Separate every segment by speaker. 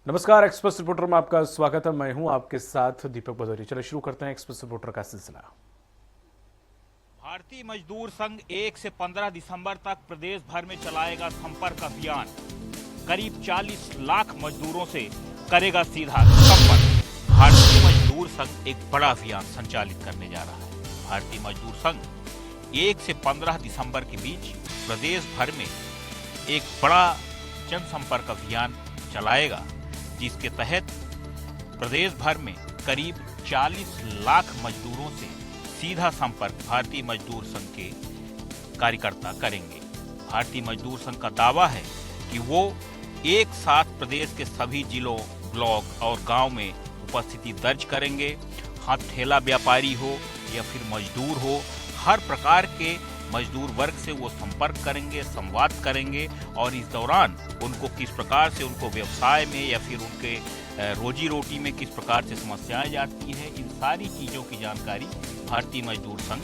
Speaker 1: नमस्कार, express reporter में आपका स्वागत है। मैं हूं आपके साथ दीपक भदौरी। चलिए शुरू करते हैं एक्सप्रेस रिपोर्टर का सिलसिला।
Speaker 2: भारतीय मजदूर संघ 1 से 15 दिसंबर तक प्रदेश भर में चलाएगा संपर्क अभियान। करीब 40 लाख मजदूरों से करेगा सीधा संपर्क। भारतीय मजदूर संघ एक बड़ा अभियान संचालित करने जा रहा है। भारतीय मजदूर संघ 1 से 15 दिसंबर के बीच प्रदेश भर में एक बड़ा जनसंपर्क अभियान चलाएगा, जिसके तहत प्रदेश भर में करीब 40 लाख मजदूरों से सीधा संपर्क भारतीय मजदूर संघ के कार्यकर्ता करेंगे। भारतीय मजदूर संघ का दावा है कि वो एक साथ प्रदेश के सभी जिलों, ब्लॉक और गांव में उपस्थिति दर्ज करेंगे। हाँ, ठेला व्यापारी हो या फिर मजदूर हो, हर प्रकार के मजदूर वर्ग से वो संपर्क करेंगे, संवाद करेंगे और इस दौरान उनको किस प्रकार से उनको व्यवसाय में या फिर उनके रोजी रोटी में किस प्रकार से समस्याएं जाती है, इन सारी चीज़ों की जानकारी भारतीय मजदूर संघ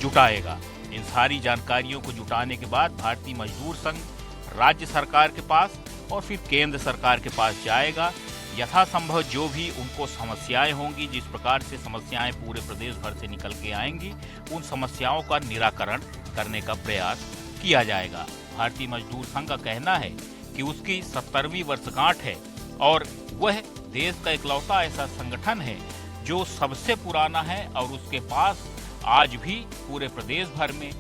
Speaker 2: जुटाएगा। इन सारी जानकारियों को जुटाने के बाद भारतीय मजदूर संघ राज्य सरकार के पास और फिर केंद्र सरकार के पास जाएगा। यथासंभव जो भी उनको समस्याएं होंगी, जिस प्रकार से समस्याएं पूरे प्रदेश भर से निकल के आएंगी, उन समस्याओं का निराकरण करने का प्रयास किया जाएगा। भारतीय मजदूर संघ का कहना है कि उसकी 70वीं वर्षगांठ है और वह देश का इकलौता ऐसा संगठन है जो सबसे पुराना है और उसके पास आज भी पूरे प्रदेश भर में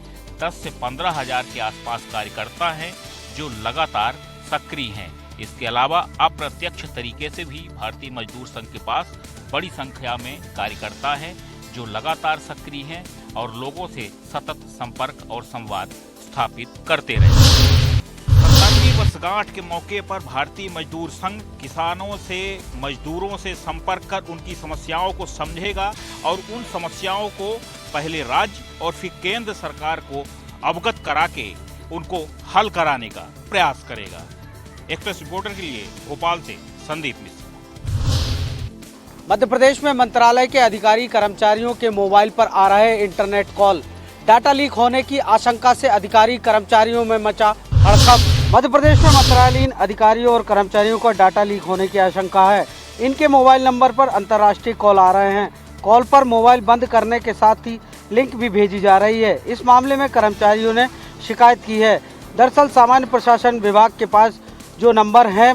Speaker 2: 10 से 15 हजार के आसपास कार्यकर्ता हैं जो लगातार सक्रिय हैं। इसके अलावा अप्रत्यक्ष तरीके से भी भारतीय मजदूर संघ के पास बड़ी संख्या में कार्यकर्ता हैं जो लगातार सक्रिय हैं और लोगों से सतत संपर्क और संवाद स्थापित करते रहे। 70वीं वर्षगांठ के मौके पर भारतीय मजदूर संघ किसानों से, मजदूरों से संपर्क कर उनकी समस्याओं को समझेगा और उन समस्याओं को पहले राज्य और फिर केंद्र सरकार को अवगत करा के उनको हल कराने का प्रयास करेगा। एक्सप्रेस रिपोर्टर के लिए भोपाल से संदीप मिश्रा।
Speaker 3: मध्य प्रदेश में मंत्रालय के अधिकारी कर्मचारियों के मोबाइल पर आ रहे इंटरनेट कॉल, डाटा लीक होने की आशंका से अधिकारी कर्मचारियों में मचा हड़कंप। मध्य प्रदेश में मंत्रालयीन अधिकारियों और कर्मचारियों को डाटा लीक होने की आशंका है। इनके मोबाइल नंबर पर अंतर्राष्ट्रीय कॉल आ रहे हैं। कॉल पर मोबाइल बंद करने के साथ ही लिंक भी भेजी जा रही है। इस मामले में कर्मचारियों ने शिकायत की है। दरअसल सामान्य प्रशासन विभाग के पास जो नंबर हैं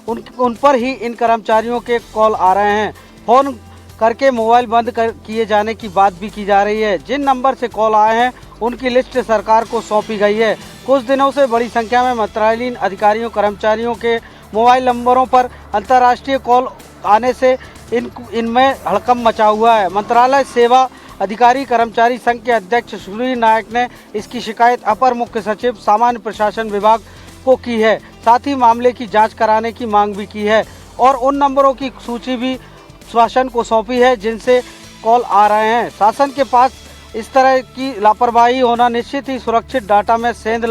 Speaker 3: उन पर ही इन कर्मचारियों के कॉल आ रहे हैं। फोन करके मोबाइल बंद किए जाने की बात भी की जा रही है। जिन नंबर से कॉल आए हैं उनकी लिस्ट सरकार को सौंपी गई है। कुछ दिनों से बड़ी संख्या में मंत्रालयीन अधिकारियों कर्मचारियों के मोबाइल नंबरों पर अंतर्राष्ट्रीय कॉल आने से इनमें हड़कंप मचा हुआ है। मंत्रालय सेवा अधिकारी कर्मचारी संघ के अध्यक्ष सूर्य नायक ने इसकी शिकायत अपर मुख्य सचिव सामान्य प्रशासन विभाग को की है। साथ ही मामले की जांच कराने की मांग भी की है और उन नंबरों की सूची भी शासन को सौंपी है जिनसे कॉल आ रहे हैं। शासन के पास इस तरह की लापरवाही होना निश्चित ही सुरक्षित डाटा में सेंध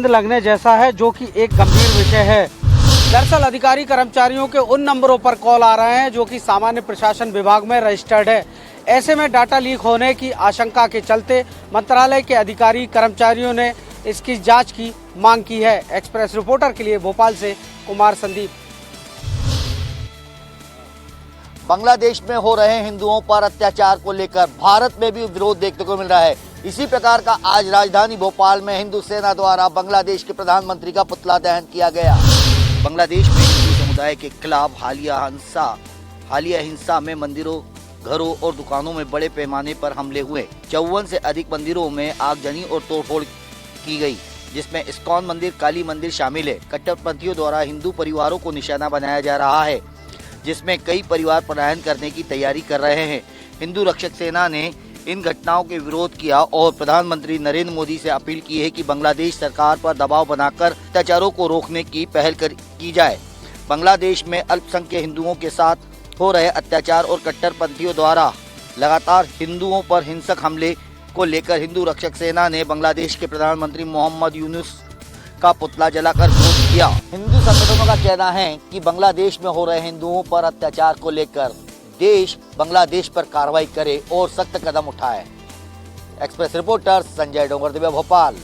Speaker 3: लगने जैसा है, जो कि एक गंभीर विषय है। दरअसल अधिकारी कर्मचारियों के उन नंबरों पर कॉल आ रहे हैं जो कि सामान्य प्रशासन विभाग में रजिस्टर्ड है। ऐसे में डाटा लीक होने की आशंका के चलते मंत्रालय के अधिकारी कर्मचारियों ने इसकी जांच की मांग की है। एक्सप्रेस रिपोर्टर के लिए भोपाल से कुमार संदीप।
Speaker 4: बांग्लादेश में हो रहे हिंदुओं पर अत्याचार को लेकर भारत में भी विरोध देखने को मिल रहा है। इसी प्रकार का आज राजधानी भोपाल में हिंदू सेना द्वारा बांग्लादेश के प्रधानमंत्री का पुतला दहन किया गया। बांग्लादेश में हिंदू समुदाय के खिलाफ हालिया हिंसा में मंदिरों, घरों और दुकानों में बड़े पैमाने पर हमले हुए। 54 से अधिक मंदिरों में आगजनी और तोड़फोड़ की गई, जिसमें इस्कॉन मंदिर, काली मंदिर शामिल है। कट्टरपंथियों द्वारा हिंदू परिवारों को निशाना बनाया जा रहा है, जिसमें कई परिवार पलायन करने की तैयारी कर रहे हैं। हिंदू रक्षक सेना ने इन घटनाओं के विरोध किया और प्रधानमंत्री नरेंद्र मोदी से अपील की है कि बांग्लादेश सरकार पर दबाव बनाकर अत्याचारों को रोकने की पहल की जाए। बांग्लादेश में अल्पसंख्यक हिंदुओं के साथ हो रहे अत्याचार और कट्टरपंथियों द्वारा लगातार हिंदुओं पर हिंसक हमले को लेकर हिंदू रक्षक सेना ने बांग्लादेश के प्रधानमंत्री मोहम्मद यूनुस का पुतला जलाकर विरोध किया। हिंदू संगठनों का कहना है कि बांग्लादेश में हो रहे हिंदुओं पर अत्याचार को लेकर देश बांग्लादेश पर कार्रवाई करे और सख्त कदम उठाए। Express reporter Sanjay Dongardev, Bhopal.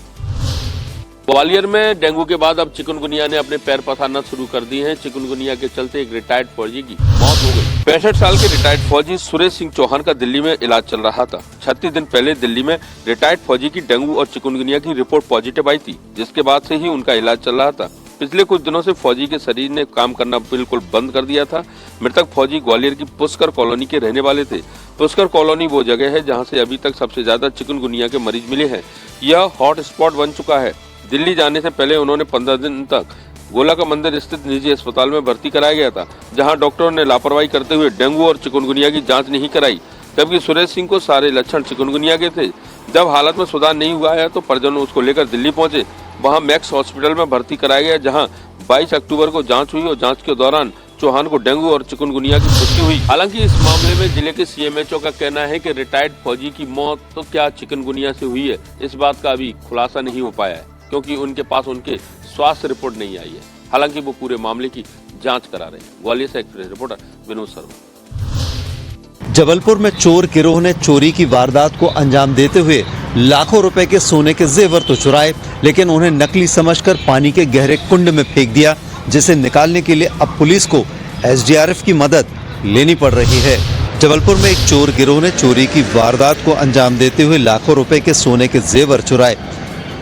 Speaker 5: ग्वालियर में डेंगू के बाद अब चिकनगुनिया ने अपने पैर पसारना शुरू कर दिए हैं। चिकनगुनिया के चलते एक रिटायर्ड फौजी की मौत हो गई। 65 साल के रिटायर्ड फौजी सुरेश सिंह चौहान का दिल्ली में इलाज चल रहा था। 36 दिन पहले दिल्ली में रिटायर्ड फौजी की डेंगू और चिकनगुनिया की रिपोर्ट पॉजिटिव आई थी, जिसके बाद से ही उनका इलाज चल रहा था। पिछले कुछ दिनों से फौजी के शरीर ने काम करना बिल्कुल बंद कर दिया था। मृतक फौजी ग्वालियर की पुष्कर कॉलोनी के रहने वाले थे। पुष्कर कॉलोनी वो जगह है जहां से अभी तक सबसे ज्यादा चिकनगुनिया के मरीज मिले हैं। यह हॉट स्पॉट बन चुका है। दिल्ली जाने से पहले उन्होंने 15 दिन तक गोला का मंदिर स्थित निजी अस्पताल में भर्ती कराया गया था, जहां डॉक्टरों ने लापरवाही करते हुए डेंगू और चिकनगुनिया की जांच नहीं कराई। जबकि सुरेश सिंह को सारे लक्षण चिकनगुनिया के थे। जब हालत में सुधार नहीं हुआ है तो परिजन उसको लेकर दिल्ली पहुंचे। वहां मैक्स हॉस्पिटल में भर्ती कराया गया, जहां 22 अक्टूबर को जांच हुई और जांच के दौरान चौहान को डेंगू और चिकनगुनिया की पुष्टि हुई। हालांकि इस मामले में जिले के सीएमएचओ का कहना है कि रिटायर्ड फौजी की मौत तो क्या चिकनगुनिया से हुई है, इस बात का अभी खुलासा नहीं हो पाया है, क्योंकि उनके पास उनके स्वास्थ्य रिपोर्ट नहीं आई है। हालांकि वो पूरे मामले की जांच करा रहे हैं। ग्वालियर से एक्सप्रेस रिपोर्टर विनोद शर्मा।
Speaker 6: जबलपुर में चोर गिरोह ने चोरी की वारदात को अंजाम देते हुए लाखों रुपए के सोने के जेवर तो चुराए, लेकिन उन्हें नकली समझकर पानी के गहरे कुंड में फेंक दिया, जिसे निकालने के लिए अब पुलिस को एसडीआरएफ की मदद लेनी पड़ रही है। जबलपुर में एक चोर गिरोह ने चोरी की वारदात को अंजाम देते हुए लाखों रुपए के सोने के जेवर चुराए,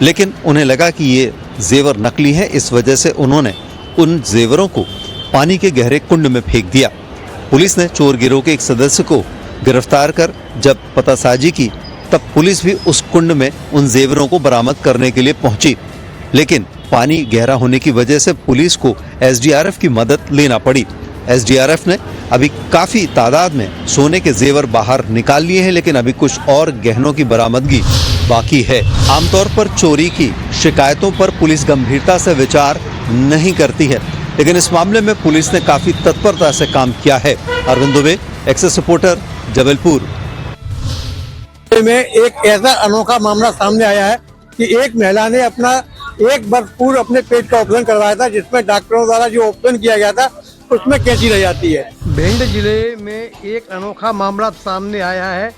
Speaker 6: लेकिन उन्हें लगा कि ये जेवर नकली है। इस वजह से उन्होंने उन जेवरों को पानी के गहरे कुंड में फेंक दिया। पुलिस ने चोर गिरोह के एक सदस्य को गिरफ्तार कर जब पतासाजी की, तब पुलिस भी उस कुंड में उन जेवरों को बरामद करने के लिए पहुंची, लेकिन पानी गहरा होने की वजह से पुलिस को एसडीआरएफ की मदद लेना पड़ी। एसडीआरएफ ने अभी काफी तादाद में सोने के जेवर बाहर निकाल लिए हैं, लेकिन अभी कुछ और गहनों की बरामदगी बाकी है। आमतौर पर चोरी की शिकायतों पर पुलिस गंभीरता से विचार नहीं करती है, लेकिन इस मामले में पुलिस ने काफी तत्परता से काम किया है। Arvind Dubey, access reporter, Jabalpur.
Speaker 7: में एक ऐसा अनोखा मामला सामने आया है कि एक महिला ने अपना एक वर्ष पूर्व अपने पेट का ऑपरेशन करवाया था, जिसमें डॉक्टरों द्वारा जो ऑपरेशन किया गया था उसमें कैंची रह जाती है।
Speaker 3: भिंड जिले में एक अनोखा मामला सामने आया है,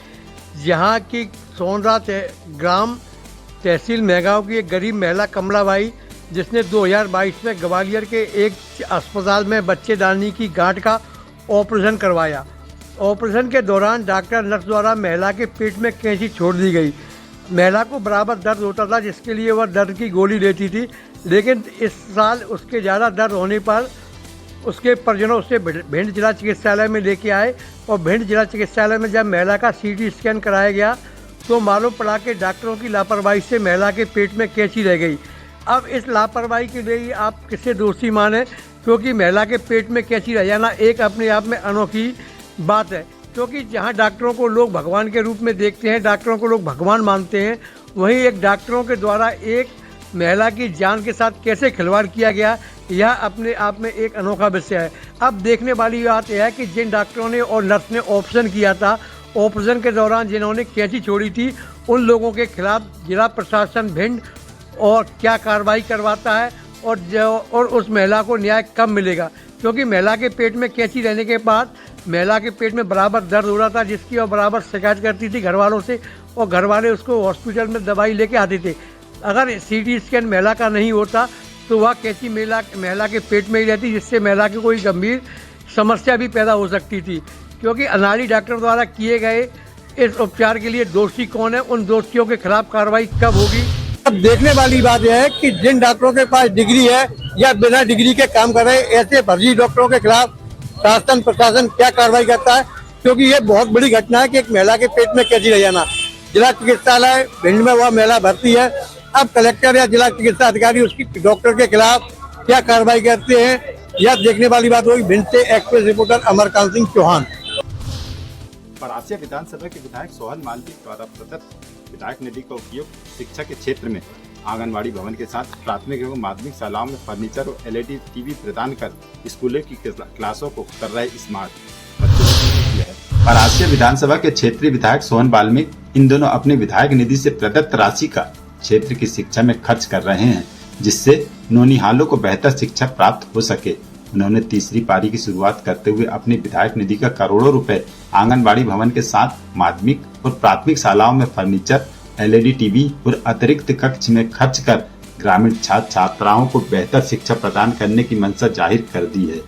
Speaker 3: जहां की सोनरा ग्राम तहसील मेहगांव की एक गरीब महिला कमलाबाई, जिसने 2022 में ग्वालियर के एक अस्पताल में बच्चेदानी की गांठ का ऑपरेशन करवाया। ऑपरेशन के दौरान डॉक्टर नर्स द्वारा महिला के पेट में कैंची छोड़ दी गई। महिला को बराबर दर्द होता था, जिसके लिए वह दर्द की गोली लेती थी, लेकिन इस साल उसके ज़्यादा दर्द होने पर उसके परिजनों उसे भिंड जिला चिकित्सालय में लेके आए और भिंड जिला चिकित्सालय में जब महिला का सीटी स्कैन कराया गया तो मालूम पड़ा कि डॉक्टरों की लापरवाही से महिला के पेट में कैंची रह गई। अब इस लापरवाही के लिए आप किसे दोषी माने, क्योंकि महिला के पेट में कैंची रह जाना एक अपने आप में अनोखी बात है, क्योंकि जहां डॉक्टरों को लोग भगवान के रूप में देखते हैं, डॉक्टरों को लोग भगवान मानते हैं, वहीं एक डॉक्टरों के द्वारा एक महिला की जान के साथ कैसे खिलवाड़ किया गया, यह अपने आप में एक अनोखा विषय है। अब देखने वाली बात यह है कि जिन डॉक्टरों ने और नर्स ने ऑपरेशन किया था, ऑपरेशन के दौरान जिन्होंने कैंची छोड़ी थी, उन लोगों के खिलाफ जिला प्रशासन भिंड और क्या कार्रवाई करवाता है और उस महिला को न्याय कब मिलेगा, क्योंकि महिला के पेट में कैंची रहने के बाद महिला के पेट में बराबर दर्द हो रहा था, जिसकी और बराबर शिकायत करती थी घर वालों से, और घर वाले उसको हॉस्पिटल में दवाई लेके आते थे। अगर सीटी स्कैन महिला का नहीं होता तो वह कैंची महिला के पेट में ही रहती, जिससे महिला की कोई गंभीर समस्या भी पैदा हो सकती थी। क्योंकि अनाड़ी डॉक्टर द्वारा किए गए इस उपचार के लिए दोषी कौन है, उन दोषियों के खिलाफ कार्रवाई कब होगी।
Speaker 7: अब देखने वाली बात यह है कि जिन डॉक्टरों के पास डिग्री है या बिना डिग्री के काम कर रहे ऐसे फर्जी डॉक्टरों के खिलाफ शासन प्रशासन क्या कार्रवाई करता है, क्योंकि ये बहुत बड़ी घटना है कि एक महिला के पेट में कैंची रह जाना। जिला चिकित्सालय भिंड में वह महिला भर्ती है। अब कलेक्टर या जिला चिकित्सा अधिकारी उसकी डॉक्टर के खिलाफ क्या कार्रवाई करते हैं, यह देखने वाली बात होगी। भिंड से एक्सप्रेस रिपोर्टर अमरकांत सिंह चौहान।
Speaker 8: परासिया विधानसभा के विधायक सोहन मालवी द्वारा प्रदत्त विधायक निधि का उपयोग शिक्षा के क्षेत्र में आंगनबाड़ी भवन के साथ प्राथमिक एवं माध्यमिक शालाओं में फर्नीचर और एलईडी टीवी प्रदान कर स्कूलों की क्लासों को कर रहे स्मार्ट। परासिया विधानसभा के क्षेत्रीय विधायक सोहन वाल्मीकि इन दोनों अपने विधायक निधि से प्रदत्त राशि का क्षेत्र की शिक्षा में खर्च कर रहे हैं, जिससे नौनिहालों को बेहतर शिक्षा प्राप्त हो सके। उन्होंने तीसरी पारी की शुरुआत करते हुए अपनी विधायक निधि का करोड़ों रुपए आंगनबाड़ी भवन के साथ माध्यमिक और प्राथमिक शालाओं में फर्नीचर, एलईडी टीवी और अतिरिक्त कक्ष में खर्च कर ग्रामीण छात्र छात्राओं को बेहतर शिक्षा प्रदान करने की मंशा जाहिर कर दी है,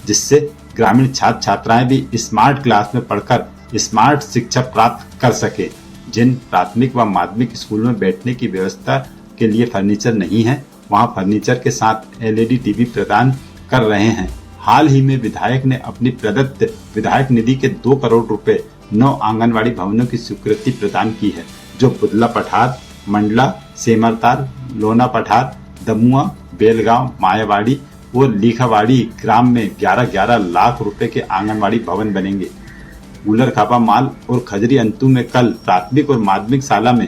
Speaker 8: जिससे ग्रामीण छात्र छात्राएं भी स्मार्ट क्लास में पढ़कर स्मार्ट शिक्षा प्राप्त कर सके। जिन प्राथमिक व माध्यमिक स्कूलों में बैठने की व्यवस्था के लिए फर्नीचर नहीं है, वहां फर्नीचर के साथ LED टीवी प्रदान कर रहे हैं। हाल ही में विधायक ने अपनी प्रदत्त विधायक निधि के 2 करोड़ रुपए 9 आंगनवाड़ी भवनों की स्वीकृति प्रदान की है, जो बुदला पठार, मंडला, सेमरतार, लोना पठार, दमुआ, बेलगांव, मायावाड़ी और लीखावाड़ी ग्राम में 11-11 लाख रुपए के आंगनवाड़ी भवन बनेंगे। उलर खापा माल और खजरी अंतु में कल प्राथमिक और माध्यमिक शाला में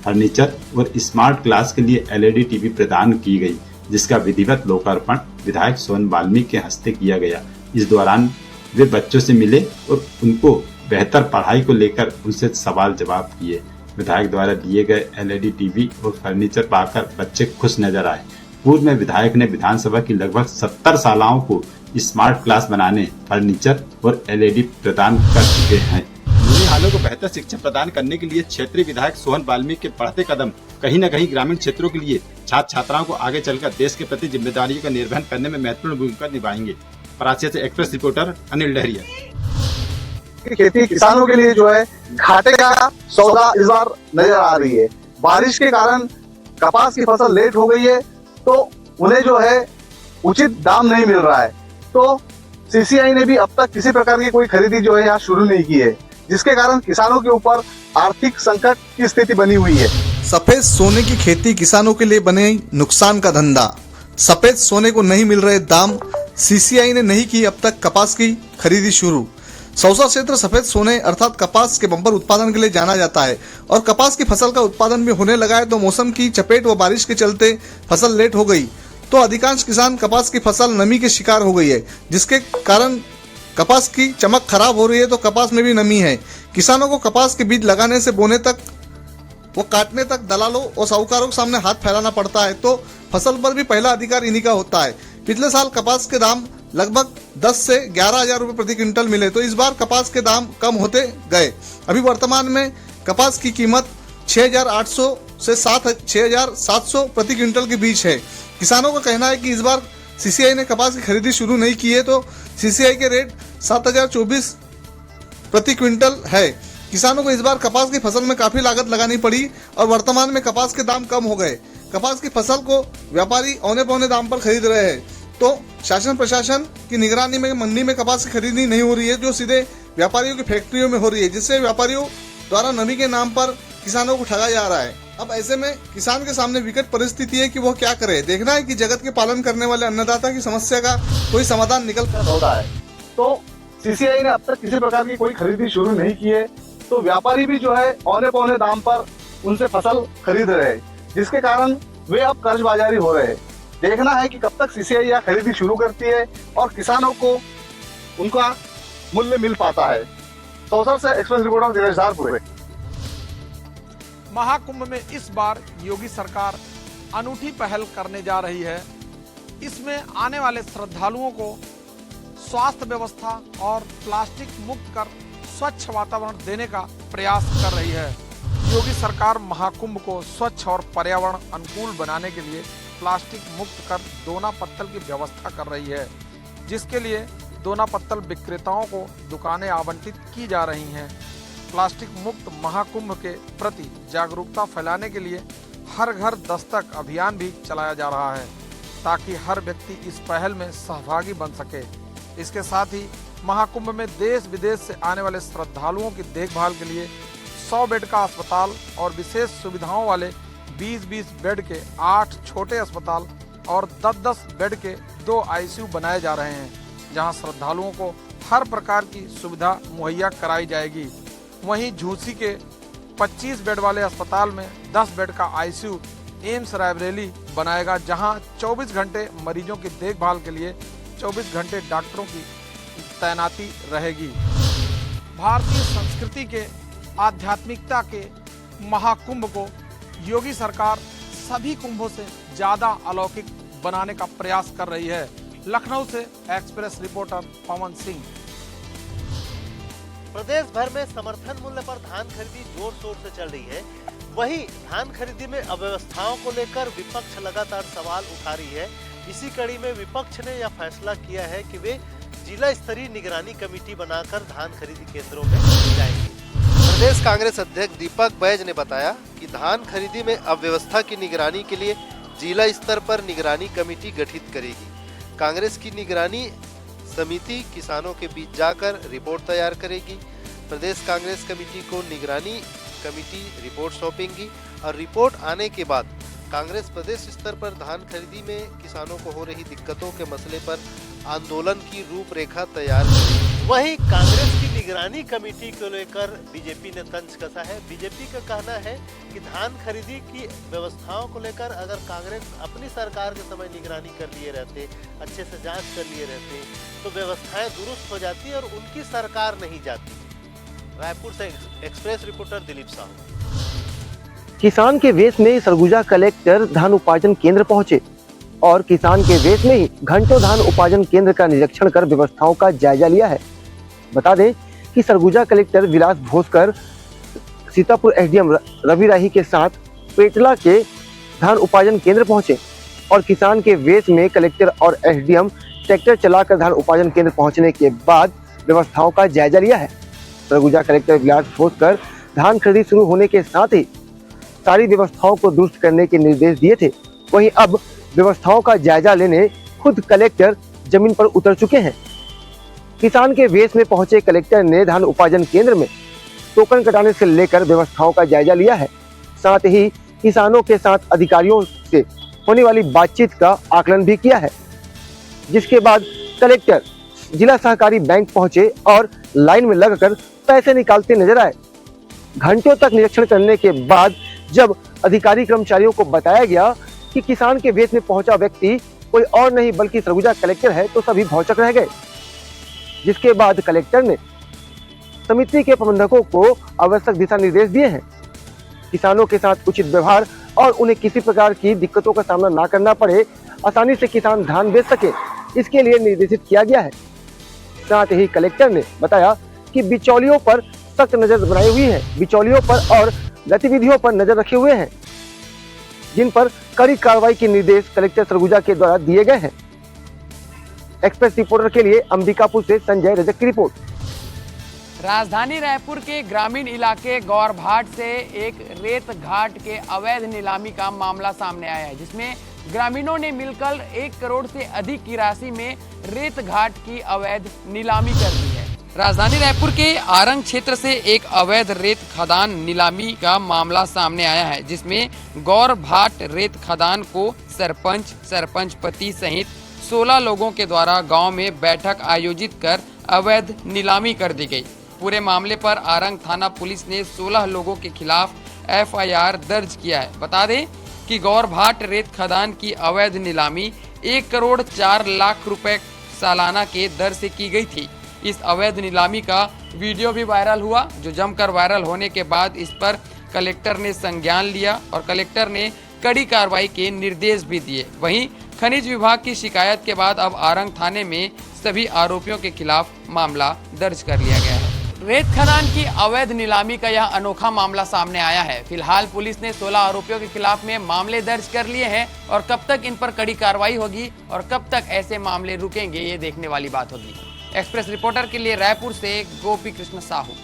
Speaker 8: फर्नीचर और स्मार्ट क्लास के लिए LED टीवी प्रदान की गई, जिसका विधिवत लोकार्पण विधायक सोहन वाल्मीकि के हस्ते किया गया। इस दौरान वे बच्चों से मिले और उनको बेहतर पढ़ाई को लेकर उनसे सवाल जवाब किए। विधायक द्वारा दिए गए LED टीवी और फर्नीचर पाकर बच्चे खुश नजर आए। पूर्व में विधायक ने विधानसभा की लगभग 70 शालाओं को स्मार्ट क्लास बनाने फर्नीचर और LED प्रदान कर चुके हैं। हालों को बेहतर शिक्षा प्रदान करने के लिए क्षेत्रीय विधायक सोहन वाल्मीकि के बढ़ते कदम कहीं न कहीं ग्रामीण क्षेत्रों के लिए छात्र छात्राओं को आगे चलकर देश के प्रति जिम्मेदारियों का निर्वहन करने में महत्वपूर्ण भूमिका निभाएंगे। परासिया से एक्सप्रेस रिपोर्टर अनिल डहरिया।
Speaker 9: खेती किसानों के लिए जो है घाटे का सौदा इस बार नजर आ रही है। बारिश के कारण कपास की फसल लेट हो गई है, तो उन्हें जो है उचित दाम नहीं मिल रहा है। तो CCI ने भी अब तक किसी प्रकार की कोई खरीदी जो है यहाँ शुरू नहीं की है, जिसके कारण किसानों के ऊपर आर्थिक संकट की स्थिति बनी हुई है।
Speaker 10: सफेद सोने की खेती किसानों के लिए बने नुकसान का धंधा। सफेद सोने को नहीं मिल रहे दाम, CCI ने नहीं की अब तक कपास की खरीदी शुरू। सौसा क्षेत्र सफेद सोने अर्थात कपास के बम्पर उत्पादन के लिए जाना जाता है और कपास की फसल का उत्पादन भी होने लगा है, तो मौसम की चपेट व बारिश के चलते फसल लेट हो गई, तो अधिकांश किसान कपास की फसल नमी के शिकार हो गई है, जिसके कारण कपास की चमक खराब हो रही है। तो कपास में भी नमी है। किसानों को कपास के बीज लगाने से बोने तक वो काटने तक दलालों और साहूकारों के सामने हाथ फैलाना पड़ता है, तो फसल पर भी पहला अधिकार इन्हीं का होता है। पिछले साल कपास के दाम लगभग 10 से 11,000 रुपए प्रति क्विंटल मिले, तो इस बार कपास के दाम कम होते गए। अभी वर्तमान में कपास की कीमत 6,800 से 6,700 प्रति क्विंटल के बीच है। किसानों का कहना है कि इस बार CCI ने कपास की खरीदी शुरू नहीं की है, तो CCI के रेट 7,024 प्रति क्विंटल है। किसानों को इस बार कपास की फसल में काफी लागत लगानी पड़ी और वर्तमान में कपास के दाम कम हो गए। कपास की फसल को व्यापारी औने पौने दाम पर खरीद रहे हैं, तो शासन प्रशासन की निगरानी में मंडी में कपास की खरीदी नहीं हो रही है, जो सीधे व्यापारियों की फैक्ट्रियों में हो रही है, जिससे व्यापारियों द्वारा नमी के नाम पर किसानों को ठगा जा रहा है। अब ऐसे में किसान के सामने विकट परिस्थिति है कि वह क्या करे। देखना है कि जगत के पालन करने वाले अन्नदाता की समस्या का कोई समाधान निकल कर
Speaker 9: होता है। तो CCI ने अब तक किसी प्रकार की कोई खरीदी शुरू नहीं की है, तो व्यापारी भी जो है औने पौने दाम पर उनसे फसल खरीद रहे हैं, जिसके कारण वे अब कर्जबाजारी हो रहे हैं। देखना है कि कब तक CCI यह खरीदी शुरू करती है और किसानों को उनका मूल्य मिल पाता है। सौसर से एक्सप्रेस रिपोर्टर दिनेश धारपुरे।
Speaker 11: महाकुंभ में इस बार योगी सरकार अनूठी पहल करने जा रही है। इसमें आने वाले श्रद्धालुओं को स्वास्थ्य व्यवस्था और प्लास्टिक मुक्त कर स्वच्छ वातावरण देने का प्रयास कर रही है। योगी सरकार महाकुंभ को स्वच्छ और पर्यावरण अनुकूल बनाने के लिए प्लास्टिक मुक्त कर दोना पत्तल की व्यवस्था कर रही है, जिसके लिए दोना पत्तल विक्रेताओं को दुकानें आवंटित की जा रही हैं। प्लास्टिक मुक्त महाकुंभ के प्रति जागरूकता फैलाने के लिए हर घर दस्तक अभियान भी चलाया जा रहा है, ताकि हर व्यक्ति इस पहल में सहभागी बन सके। इसके साथ ही महाकुंभ में देश विदेश से आने वाले श्रद्धालुओं की देखभाल के लिए 100 बेड का अस्पताल और विशेष सुविधाओं वाले 20-20 बेड के 8 छोटे अस्पताल और 10-10 बेड के 2 ICU बनाए जा रहे हैं, जहां श्रद्धालुओं को हर प्रकार की सुविधा मुहैया कराई जाएगी। वहीं झूसी के 25 बेड वाले अस्पताल में 10 बेड का ICU एम्स रायबरेली बनाएगा, जहां 24 घंटे मरीजों की देखभाल के लिए 24 घंटे डॉक्टरों की तैनाती रहेगी। भारतीय संस्कृति के आध्यात्मिकता के महाकुंभ को योगी सरकार सभी कुंभों से ज्यादा अलौकिक बनाने का प्रयास कर रही है। लखनऊ से एक्सप्रेस रिपोर्टर पवन सिंह।
Speaker 12: प्रदेश भर में समर्थन मूल्य पर धान खरीदी जोर शोर से चल रही है। वहीं धान खरीदी में अव्यवस्थाओं को लेकर विपक्ष लगातार सवाल उठा रही है। इसी कड़ी में विपक्ष ने यह फैसला किया है कि वे जिला स्तरीय निगरानी कमेटी बनाकर धान खरीदी केंद्रों में जाएंगे। प्रदेश कांग्रेस अध्यक्ष दीपक बैज ने बताया कि धान खरीदी में अव्यवस्था की निगरानी के लिए जिला स्तर पर निगरानी कमेटी गठित करेगी। कांग्रेस की निगरानी समिति किसानों के बीच जाकर रिपोर्ट तैयार करेगी। प्रदेश कांग्रेस कमेटी को निगरानी कमेटी रिपोर्ट सौंपेगी और रिपोर्ट आने के बाद कांग्रेस प्रदेश स्तर पर धान खरीदी में किसानों को हो रही दिक्कतों के मसले पर आंदोलन की रूपरेखा तैयार करेगी। वहीं कांग्रेस की निगरानी कमेटी को लेकर बीजेपी ने तंज कसा है। बीजेपी का कहना है कि धान खरीदी की व्यवस्थाओं को लेकर अगर कांग्रेस अपनी सरकार के समय निगरानी कर लिए रहते, अच्छे से जांच कर लिए रहते, तो व्यवस्थाएं दुरुस्त हो जाती और उनकी सरकार नहीं जाती। रायपुर से एक्सप्रेस रिपोर्टर दिलीप साहू।
Speaker 13: किसान के वेश में सरगुजा कलेक्टर धान उपार्जन केंद्र पहुंचे और किसान के वेश में ही घंटों धान उपार्जन केंद्र का निरीक्षण कर व्यवस्थाओं का जायजा लिया है। बता दें कि सरगुजा कलेक्टर विलास भोसकर सीतापुर एसडीएम रवि राही के साथ पेटला के धान उपार्जन केंद्र पहुंचे और किसान के वेश में कलेक्टर और एसडीएम ट्रैक्टर चलाकर धान उपार्जन केंद्र पहुंचने के बाद व्यवस्थाओं का जायजा लिया है। सरगुजा कलेक्टर विलास भोसकर धान खरीदी शुरू होने के साथ ही सारी व्यवस्थाओं को दुरुस्त करने के निर्देश दिए थे। वहीं अब व्यवस्थाओं का जायजा लेने खुद कलेक्टर जमीन पर उतर चुके हैं। किसान के वेश में पहुंचे कलेक्टर ने धान उपार्जन केंद्र में टोकन कटाने से लेकर व्यवस्थाओं का जायजा लिया है। साथ ही किसानों के साथ अधिकारियों से होने वाली बातचीत का आकलन भी किया है, जिसके बाद कलेक्टर जिला सहकारी बैंक पहुंचे और लाइन में लगकर पैसे निकालते नजर आए। घंटों तक निरीक्षण करने के बाद जब अधिकारी कर्मचारियों को बताया गया कि किसान के वेश में पहुंचा व्यक्ति कोई और नहीं बल्कि सरगुजा कलेक्टर है, तो सभी भौचक रह गए। जिसके बाद कलेक्टर ने समिति के प्रबंधकों को आवश्यक दिशा निर्देश दिए हैं। किसानों के साथ उचित व्यवहार और उन्हें किसी प्रकार की दिक्कतों का सामना ना करना पड़े, आसानी से किसान धान बेच सके, इसके लिए निर्देशित किया गया है। साथ ही कलेक्टर ने बताया कि बिचौलियों पर सख्त नजर बनाई हुई है। बिचौलियों पर और गतिविधियों पर नजर रखे हुए हैं, जिन पर कड़ी कार्रवाई के निर्देश कलेक्टर सरगुजा के द्वारा दिए गए हैं। एक्सप्रेस रिपोर्टर के लिए अंबिकापुर से संजय रजक की रिपोर्ट।
Speaker 14: राजधानी रायपुर के ग्रामीण इलाके गौरभाट से एक रेत घाट के अवैध नीलामी का मामला सामने आया है, जिसमें ग्रामीणों ने मिलकर 1 करोड़ से अधिक की राशि में रेत घाट की अवैध नीलामी कर दी है। राजधानी रायपुर के आरंग क्षेत्र से एक अवैध रेत खदान नीलामी का मामला सामने आया है, जिसमें गौरभाट रेत खदान को सरपंच पति सहित 16 लोगों के द्वारा गांव में बैठक आयोजित कर अवैध नीलामी कर दी गई। पूरे मामले पर आरंग थाना पुलिस ने 16 लोगों के खिलाफ FIR दर्ज किया है। बता दें कि गौरभाट रेत खदान की अवैध नीलामी 1 करोड़ 4 लाख रुपए सालाना के दर से की गई थी। इस अवैध नीलामी का वीडियो भी वायरल हुआ, जो जमकर वायरल होने के बाद इस पर कलेक्टर ने संज्ञान लिया और कलेक्टर ने कड़ी कार्रवाई के निर्देश भी दिए। वहीं खनिज विभाग की शिकायत के बाद अब आरंग थाने में सभी आरोपियों के खिलाफ मामला दर्ज कर लिया गया है। रेत खदान की अवैध नीलामी का यह अनोखा मामला सामने आया है। फिलहाल पुलिस ने 16 आरोपियों के खिलाफ में मामले दर्ज कर लिए हैं और कब तक इन पर कड़ी कार्रवाई होगी और कब तक ऐसे मामले रुकेंगे, ये देखने वाली बात होगी। एक्सप्रेस रिपोर्टर के लिए रायपुर से गोपी कृष्ण साहू।